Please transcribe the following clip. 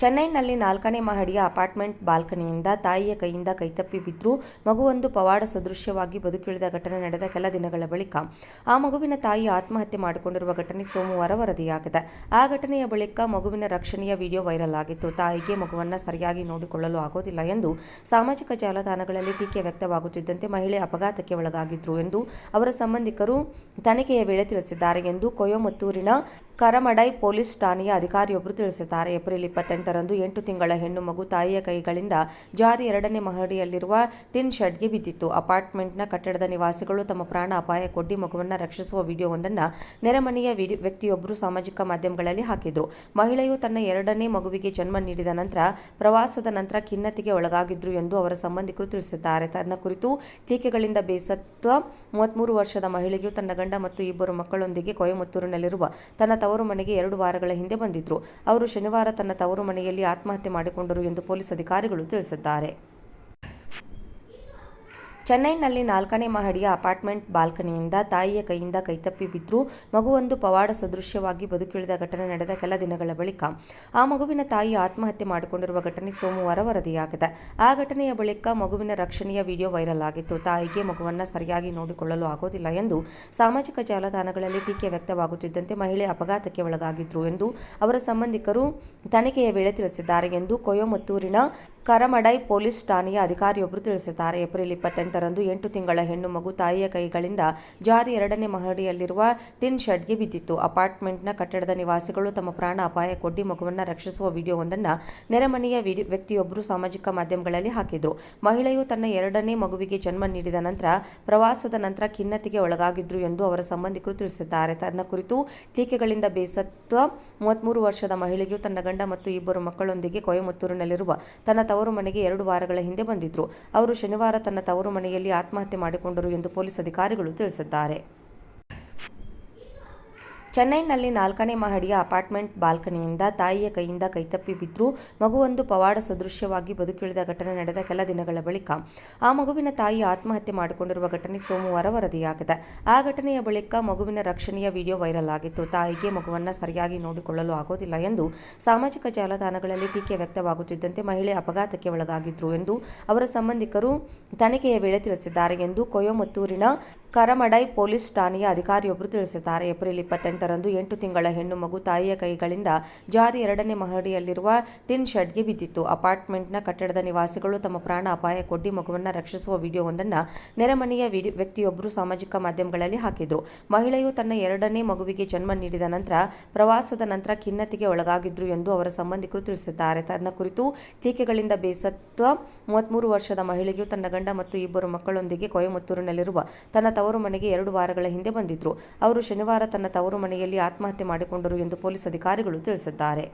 ಚೆನ್ನೈನಲ್ಲಿ 4ನೇ ಮಹಡಿಯ ಅಪಾರ್ಟ್ಮೆಂಟ್ ಬಾಲ್ಕನಿಯಿಂದ ತಾಯಿಯ ಕೈಯಿಂದ ಕೈತಪ್ಪಿ ಬಿದ್ದರೂ ಮಗುವೊಂದು ಪವಾಡ ಸದೃಶ್ಯವಾಗಿ ಬದುಕುಳಿದ ಘಟನೆ ನಡೆದ ಕೆಲ ದಿನಗಳ ಬಳಿಕ ಆ ಮಗುವಿನ ತಾಯಿ ಆತ್ಮಹತ್ಯೆ ಮಾಡಿಕೊಂಡಿರುವ ಘಟನೆ ಸೋಮವಾರ ವರದಿಯಾಗಿದೆ. ಆ ಘಟನೆಯ ಬಳಿಕ ಮಗುವಿನ ರಕ್ಷಣೆಯ ವಿಡಿಯೋ ವೈರಲ್ ಆಗಿತ್ತು. ತಾಯಿಗೆ ಮಗುವನ್ನು ಸರಿಯಾಗಿ ನೋಡಿಕೊಳ್ಳಲು ಆಗೋದಿಲ್ಲ ಎಂದು ಸಾಮಾಜಿಕ ಜಾಲತಾಣಗಳಲ್ಲಿ ಟೀಕೆ ವ್ಯಕ್ತವಾಗುತ್ತಿದ್ದಂತೆ ಮಹಿಳೆ ಅಪಘಾತಕ್ಕೆ ಒಳಗಾಗಿದ್ರು ಎಂದು ಅವರ ಸಂಬಂಧಿಕರು ತನಿಖೆಯ ವೇಳೆ ತಿಳಿಸಿದ್ದಾರೆ ಎಂದು ಕೊಯಮತ್ತೂರಿನ ಕರಮಡೈ ಪೊಲೀಸ್ ಠಾಣೆಯ ಅಧಿಕಾರಿಯೊಬ್ಬರು ತಿಳಿಸಿದ್ದಾರೆ. ಏಪ್ರಿಲ್ 28ರಂದು 8 ತಿಂಗಳ ಹೆಣ್ಣು ಮಗು ತಾಯಿಯ ಕೈಗಳಿಂದ ಜಾರಿ 2ನೇ ಮಹಡಿಯಲ್ಲಿರುವ ಟಿನ್ ಶೆಡ್ಗೆ ಬಿದ್ದಿತ್ತು. ಅಪಾರ್ಟ್ಮೆಂಟ್ನ ಕಟ್ಟಡದ ನಿವಾಸಿಗಳು ತಮ್ಮ ಪ್ರಾಣ ಅಪಾಯಕ್ಕೊಡ್ಡಿ ಮಗುವನ್ನು ರಕ್ಷಿಸುವ ವಿಡಿಯೋವೊಂದನ್ನು ನೆರೆಮನೆಯ ವ್ಯಕ್ತಿಯೊಬ್ಬರು ಸಾಮಾಜಿಕ ಮಾಧ್ಯಮಗಳಲ್ಲಿ ಹಾಕಿದ್ರು. ಮಹಿಳೆಯು ತನ್ನ 2ನೇ ಮಗುವಿಗೆ ಜನ್ಮ ನೀಡಿದ ನಂತರ ಪ್ರವಾಸದ ನಂತರ ಖಿನ್ನತೆಗೆ ಒಳಗಾಗಿದ್ರು ಎಂದು ಅವರ ಸಂಬಂಧಿಕರು ತಿಳಿಸಿದ್ದಾರೆ. ತನ್ನ ಕುರಿತು ಟೀಕೆಗಳಿಂದ ಬೇಸತ್ತ 33 ವರ್ಷದ ಮಹಿಳೆಯು ತನ್ನ ಗಂಡ ಮತ್ತು 2 ಮಕ್ಕಳೊಂದಿಗೆ ಕೊಯಮತ್ತೂರಿನಲ್ಲಿರುವ ತನ್ನ ತವರು ಮನೆಗೆ 2 ವಾರಗಳ ಹಿಂದೆ ಬಂದಿದ್ರು. ಅವರು ಶನಿವಾರ ತನ್ನ ತವರು ಮನೆಯಲ್ಲಿ ಆತ್ಮಹತ್ಯೆ ಮಾಡಿಕೊಂಡರು ಎಂದು ಪೊಲೀಸ್ ಅಧಿಕಾರಿಗಳು ತಿಳಿಸಿದ್ದಾರೆ. ಚೆನ್ನೈನಲ್ಲಿ 4ನೇ ಮಹಡಿಯ ಅಪಾರ್ಟ್ಮೆಂಟ್ ಬಾಲ್ಕನಿಯಿಂದ ತಾಯಿಯ ಕೈಯಿಂದ ಕೈತಪ್ಪಿ ಬಿದ್ದರೂ ಮಗುವೊಂದು ಪವಾಡ ಸದೃಶ್ಯವಾಗಿ ಬದುಕುಳಿದ ಘಟನೆ ನಡೆದ ಕೆಲ ದಿನಗಳ ಬಳಿಕ ಆ ಮಗುವಿನ ತಾಯಿ ಆತ್ಮಹತ್ಯೆ ಮಾಡಿಕೊಂಡಿರುವ ಘಟನೆ ಸೋಮವಾರ ವರದಿಯಾಗಿದೆ. ಆ ಘಟನೆಯ ಬಳಿಕ ಮಗುವಿನ ರಕ್ಷಣೆಯ ವಿಡಿಯೋ ವೈರಲ್ ಆಗಿತ್ತು. ತಾಯಿಗೆ ಮಗುವನ್ನು ಸರಿಯಾಗಿ ನೋಡಿಕೊಳ್ಳಲು ಆಗೋದಿಲ್ಲ ಎಂದು ಸಾಮಾಜಿಕ ಜಾಲತಾಣಗಳಲ್ಲಿ ಟೀಕೆ ವ್ಯಕ್ತವಾಗುತ್ತಿದ್ದಂತೆ ಮಹಿಳೆ ಅಪಘಾತಕ್ಕೆ ಒಳಗಾಗಿದ್ರು ಎಂದು ಅವರ ಸಂಬಂಧಿಕರು ತನಿಖೆಯ ವೇಳೆ ತಿಳಿಸಿದ್ದಾರೆ ಎಂದು ಕೊಯಮತ್ತೂರಿನ ಕರಮಡೈ ಪೊಲೀಸ್ ಠಾಣೆಯ ಅಧಿಕಾರಿಯೊಬ್ಬರು ತಿಳಿಸಿದ್ದಾರೆ. ಏಪ್ರಿಲ್ 28ರಂದು 8 ತಿಂಗಳ ಹೆಣ್ಣು ಮಗು ತಾಯಿಯ ಕೈಗಳಿಂದ ಜಾರಿ 2ನೇ ಮಹಡಿಯಲ್ಲಿರುವ ಟಿನ್ ಶೆಡ್ಗೆ ಬಿದ್ದಿತ್ತು. ಅಪಾರ್ಟ್ಮೆಂಟ್ನ ಕಟ್ಟಡದ ನಿವಾಸಿಗಳು ತಮ್ಮ ಪ್ರಾಣ ಅಪಾಯಕ್ಕೊಡ್ಡಿ ಮಗುವನ್ನು ರಕ್ಷಿಸುವ ವಿಡಿಯೋವೊಂದನ್ನು ನೆರೆಮನೆಯ ವ್ಯಕ್ತಿಯೊಬ್ಬರು ಸಾಮಾಜಿಕ ಮಾಧ್ಯಮಗಳಲ್ಲಿ ಹಾಕಿದ್ರು. ಮಹಿಳೆಯು ತನ್ನ 2ನೇ ಮಗುವಿಗೆ ಜನ್ಮ ನೀಡಿದ ನಂತರ ಪ್ರವಾಸದ ನಂತರ ಖಿನ್ನತೆಗೆ ಒಳಗಾಗಿದ್ರು ಎಂದು ಅವರ ಸಂಬಂಧಿಕರು ತಿಳಿಸಿದ್ದಾರೆ. ತನ್ನ ಕುರಿತು ಟೀಕೆಗಳಿಂದ ಬೇಸತ್ತ 33 ವರ್ಷದ ಮಹಿಳೆಯು ತನ್ನ ಗಂಡ ಮತ್ತು 2 ಮಕ್ಕಳೊಂದಿಗೆ ಕೊಯಮತ್ತೂರಿನಲ್ಲಿರುವ ತನ್ನ ತವರು ಮನೆಗೆ 2 ವಾರಗಳ ಹಿಂದೆ ಬಂದಿದ್ರು. ಅವರು ಶನಿವಾರ ತನ್ನ ತವರು ಮನೆಯಲ್ಲಿ ಆತ್ಮಹತ್ಯೆ ಮಾಡಿಕೊಂಡರು ಎಂದು ಪೊಲೀಸ್ ಅಧಿಕಾರಿಗಳು ತಿಳಿಸಿದ್ದಾರೆ. ಚೆನ್ನೈನಲ್ಲಿ 4ನೇ ಮಹಡಿಯ ಅಪಾರ್ಟ್ಮೆಂಟ್ ಬಾಲ್ಕನಿಯಿಂದ ತಾಯಿಯ ಕೈಯಿಂದ ಕೈತಪ್ಪಿ ಬಿದ್ದರೂ ಮಗುವೊಂದು ಪವಾಡ ಸದೃಶ್ಯವಾಗಿ ಬದುಕುಳಿದ ಘಟನೆ ನಡೆದ ಕೆಲ ದಿನಗಳ ಬಳಿಕ ಆ ಮಗುವಿನ ತಾಯಿ ಆತ್ಮಹತ್ಯೆ ಮಾಡಿಕೊಂಡಿರುವ ಘಟನೆ ಸೋಮವಾರ ವರದಿಯಾಗಿದೆ. ಆ ಘಟನೆಯ ಬಳಿಕ ಮಗುವಿನ ರಕ್ಷಣೆಯ ವಿಡಿಯೋ ವೈರಲ್ ಆಗಿತ್ತು. ತಾಯಿಗೆ ಮಗುವನ್ನು ಸರಿಯಾಗಿ ನೋಡಿಕೊಳ್ಳಲು ಆಗೋದಿಲ್ಲ ಎಂದು ಸಾಮಾಜಿಕ ಜಾಲತಾಣಗಳಲ್ಲಿ ಟೀಕೆ ವ್ಯಕ್ತವಾಗುತ್ತಿದ್ದಂತೆ ಮಹಿಳೆ ಅಪಘಾತಕ್ಕೆ ಒಳಗಾಗಿದ್ರು ಎಂದು ಅವರ ಸಂಬಂಧಿಕರು ತನಿಖೆಯ ವೇಳೆ ತಿಳಿಸಿದ್ದಾರೆ ಎಂದು ಕೊಯಮತ್ತೂರಿನ ಕರಮಡೈ ಪೊಲೀಸ್ ಠಾಣೆಯ ಅಧಿಕಾರಿಯೊಬ್ಬರು ತಿಳಿಸಿದ್ದಾರೆ. ಏಪ್ರಿಲ್ 28ರಂದು 8 ತಿಂಗಳ ಹೆಣ್ಣು ಮಗು ತಾಯಿಯ ಕೈಗಳಿಂದ ಜಾರಿ 2ನೇ ಮಹಡಿಯಲ್ಲಿರುವ ಟಿನ್ ಶೆಡ್ಗೆ ಬಿದ್ದಿತ್ತು. ಅಪಾರ್ಟ್ಮೆಂಟ್ನ ಕಟ್ಟಡದ ನಿವಾಸಿಗಳು ತಮ್ಮ ಪ್ರಾಣ ಅಪಾಯಕ್ಕೊಡ್ಡಿ ಮಗುವನ್ನು ರಕ್ಷಿಸುವ ವಿಡಿಯೋವೊಂದನ್ನು ನೆರೆಮನೆಯ ವ್ಯಕ್ತಿಯೊಬ್ಬರು ಸಾಮಾಜಿಕ ಮಾಧ್ಯಮಗಳಲ್ಲಿ ಹಾಕಿದ್ರು. ಮಹಿಳೆಯು ತನ್ನ 2ನೇ ಮಗುವಿಗೆ ಜನ್ಮ ನೀಡಿದ ನಂತರ ಪ್ರವಾಸದ ನಂತರ ಖಿನ್ನತೆಗೆ ಒಳಗಾಗಿದ್ರು ಎಂದು ಅವರ ಸಂಬಂಧಿಕರು ತಿಳಿಸಿದ್ದಾರೆ. ತನ್ನ ಕುರಿತು ಟೀಕೆಗಳಿಂದ ಬೇಸತ್ತ 33 ವರ್ಷದ ಮಹಿಳೆಯು ತನ್ನ ಗಂಡ ಮತ್ತು 2 ಮಕ್ಕಳೊಂದಿಗೆ ಕೊಯಮತ್ತೂರಿನಲ್ಲಿರುವ ತನ್ನ ತವರು ಮನೆಗೆ 2 ವಾರಗಳ ಹಿಂದೆ ಬಂದಿದ್ರು. ಅವರು ಶನಿವಾರ ತನ್ನ ತವರು ಮನೆಯಲ್ಲಿ ಆತ್ಮಹತ್ಯೆ ಮಾಡಿಕೊಂಡರು ಎಂದು ಪೊಲೀಸ್ ಅಧಿಕಾರಿಗಳು ತಿಳಿಸಿದ್ದಾರೆ.